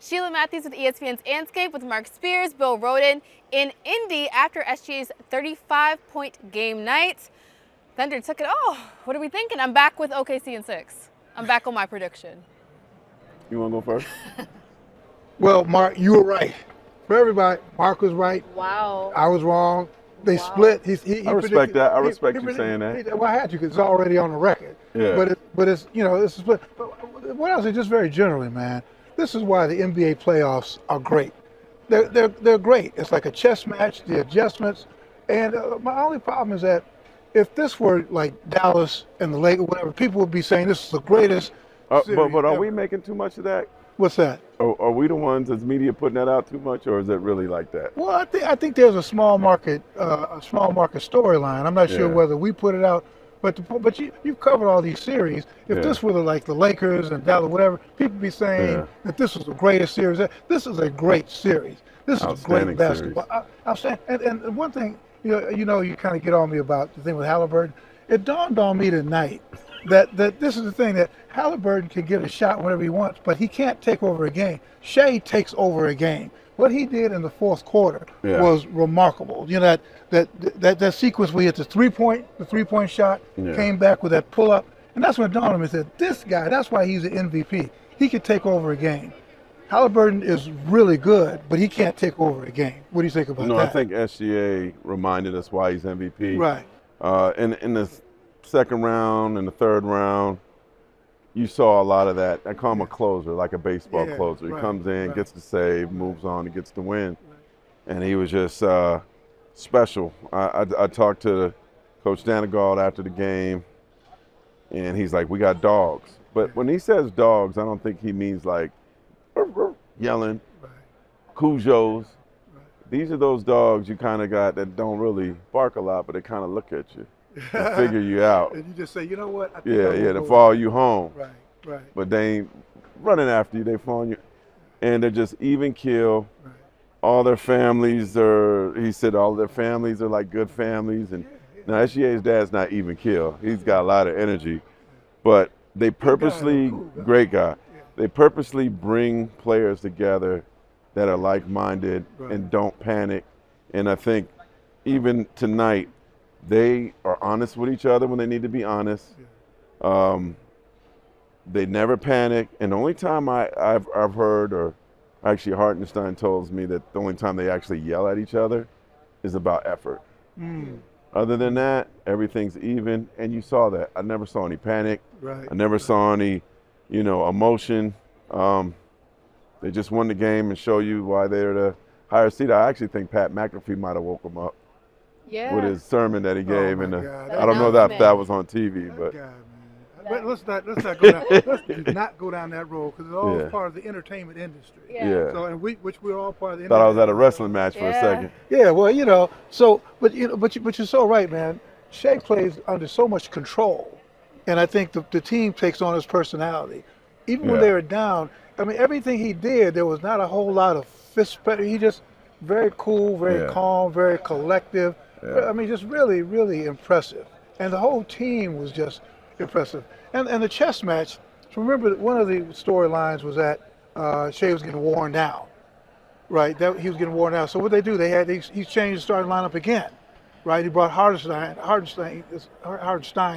Sheila Matthews with ESPN's Andscape with Marc Spears, Bill Rhoden in Indy after SGA's 35-point game night. Thunder took it all. What are we thinking? I'm back with OKC in 6. I'm back on my prediction. You want to go first? Well, Mark, you were right. For everybody, Mark was right. Wow. I was wrong. They split. He I respect that. I respect you saying that. Well, I had to because it's already on the record. Yeah. But it's it's a split. But what else? Just very generally, man. This is why the NBA playoffs are great. They're great. It's like a chess match. The adjustments. And my only problem is that if this were like Dallas and the Lakers, whatever, people would be saying this is the greatest. But are we making too much of that? What's that? Are we the ones as media putting that out too much, or is it really like that? Well, I think there's a small market storyline. I'm not sure whether we put it out, but you've covered all these series. If this were like the Lakers and Dallas, whatever, people be saying that this was the greatest series. This is a great series. This is great basketball. I'm saying, and one thing, you kind of get on me about the thing with Haliburton. It dawned on me tonight that this is the thing, that Haliburton can get a shot whenever he wants, but he can't take over a game. Shai takes over a game. What he did in the fourth quarter was remarkable. That sequence where he hit the three-point shot, came back with that pull-up, and that's when it dawned on me. Said, this guy, that's why he's the MVP. He could take over a game. Haliburton is really good, but he can't take over a game. What do you think about that? No, I think SGA reminded us why he's MVP. Right. In the second round and the third round, you saw a lot of that. I call him a closer, like a baseball closer. He comes in, gets the save, moves on, and gets the win. And he was just special. I talked to Coach Danagald after the game, and he's like, we got dogs. But when he says dogs, I don't think he means like yelling, Cujos. These are those dogs you kind of got that don't really bark a lot, but they kind of look at you and figure you out. And you just say, you know what? I think they follow you home. Right. But they ain't running after you. They following you. And they're just even keel. Right. All their families he said all their families are like good families. And now SGA's dad's not even keel. He's got a lot of energy. But they purposely, great guy. They purposely bring players together that are like-minded and don't panic. And I think even tonight, they are honest with each other when they need to be honest. They never panic. And the only time I've heard, or actually Hartenstein tells me that the only time they actually yell at each other is about effort. Other than that, everything's even. And you saw that. I never saw any panic. I never saw any, emotion. They just won the game and show you why they're the higher seed. I actually think Pat McAfee might have woke them up with his sermon that he gave. And I don't know if that was on TV, but. But let's not go down. Let's not go down that road, because it's all part of the entertainment industry. So, and which we're all part of the. Thought I was at a wrestling match for a second. Yeah, well, so but you're so right, man. Shai plays under so much control, and I think the team takes on his personality. Even when they were down, I mean, everything he did, there was not a whole lot of fist. He just very cool, very calm, very collective. I mean, just really, really impressive. And the whole team was just impressive. And the chess match, so remember one of the storylines was that Shai was getting worn down, right? That he was getting worn down. So what they do, he changed the starting lineup again, right? He brought Hartenstein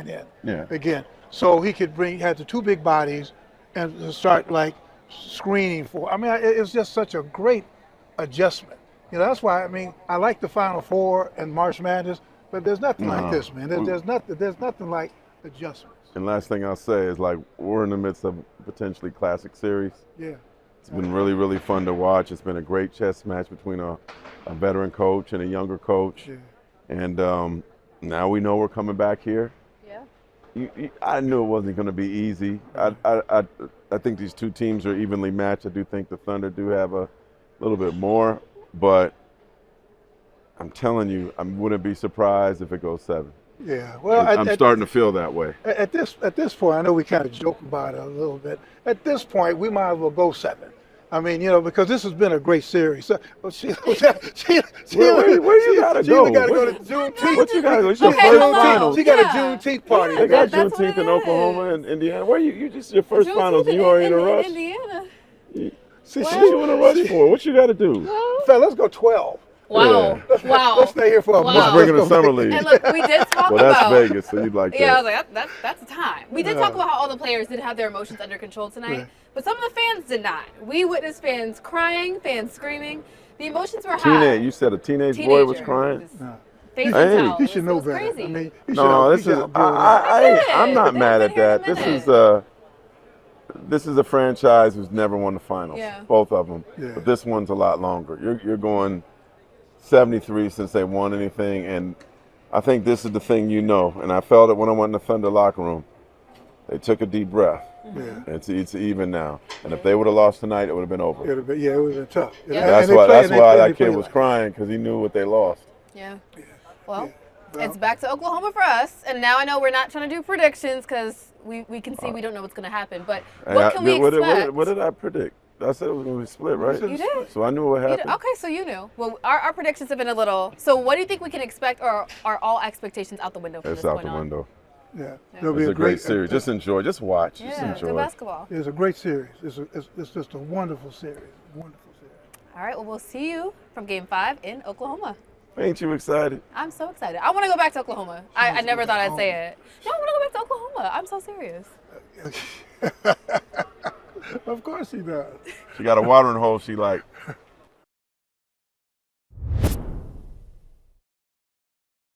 in again, so he could had the two big bodies and start like screening for. I mean, it's just such a great adjustment. That's why I like the Final Four and March Madness, but there's nothing like this, man. There's nothing like adjustments. And last thing I'll say is, like, we're in the midst of a potentially classic series. It's been really, really fun to watch. It's been a great chess match between a veteran coach and a younger coach. And now we know we're coming back here. I knew it wasn't going to be easy. I think these two teams are evenly matched. I do think the Thunder do have a little bit more, but I'm telling you, I wouldn't be surprised if it goes 7. Well, I'm starting to feel that way. At this point, I know we kind of joke about it a little bit. At this point, we might as well go 7. I mean, because this has been a great series. So, where you gotta go? She gotta go to Juneteenth. What you gotta go? It's your first finals. She got a Juneteenth party. They got Juneteenth in Oklahoma and Indiana. Where you just your first finals and you already in a rush? Indiana. See, What you want to rush for? What you got to do? Fella, let's go 12. Wow. Wow. Let's stay here for a month. Let's bring in the Let's go summer make- league. And look, we did talk Well, that's about. Vegas, so you'd like Yeah, I that. was like, that's a time. We did talk about how all the players did have their emotions under control tonight, Right. but some of the fans did not. We witnessed fans crying, fans screaming. The emotions were high. Teenage, you said a teenage boy was Teenager. crying? Just No. facing Hey. towels. He should know It was better. Crazy. I mean, he No, should this is. outbuild that. I'm not They've mad been at here a that. This minute. is this is a franchise who's never won the finals. Yeah. Both of them. Yeah. But this one's a lot longer. You're going 73 since they won anything, and I think this is the thing and I felt it when I went in the Thunder locker room. They took a deep breath. Mm-hmm. Yeah. It's even now. And if they would have lost tonight, it would have been over. It would have been, it would have been tough. Yeah. And That's they why play- that's and they why play- that they play kid was like- crying, because he knew what they lost. Yeah. Well, Well, it's back to Oklahoma for us, and now I know we're not trying to do predictions because we can see we don't know what's going to happen. But what can we expect? What did I predict? I said it was going to be split, right? You did. So I knew what You happened. did. Okay, so you knew. Well, our predictions have been a little. So what do you think we can expect, or are all expectations out the window from It's this out point the on? window. Yeah. It'll be It's a great series. Just enjoy. Just watch. Just Yeah, enjoy. good basketball. It's a great series. It's just a wonderful series. Wonderful series. All right, well, we'll see you from Game 5 in Oklahoma. Ain't you excited? I'm so excited. I want to go back to Oklahoma. I never thought I'd say it. No, I want to go back to Oklahoma. I'm so serious. Of course he does. She got a watering hole she like.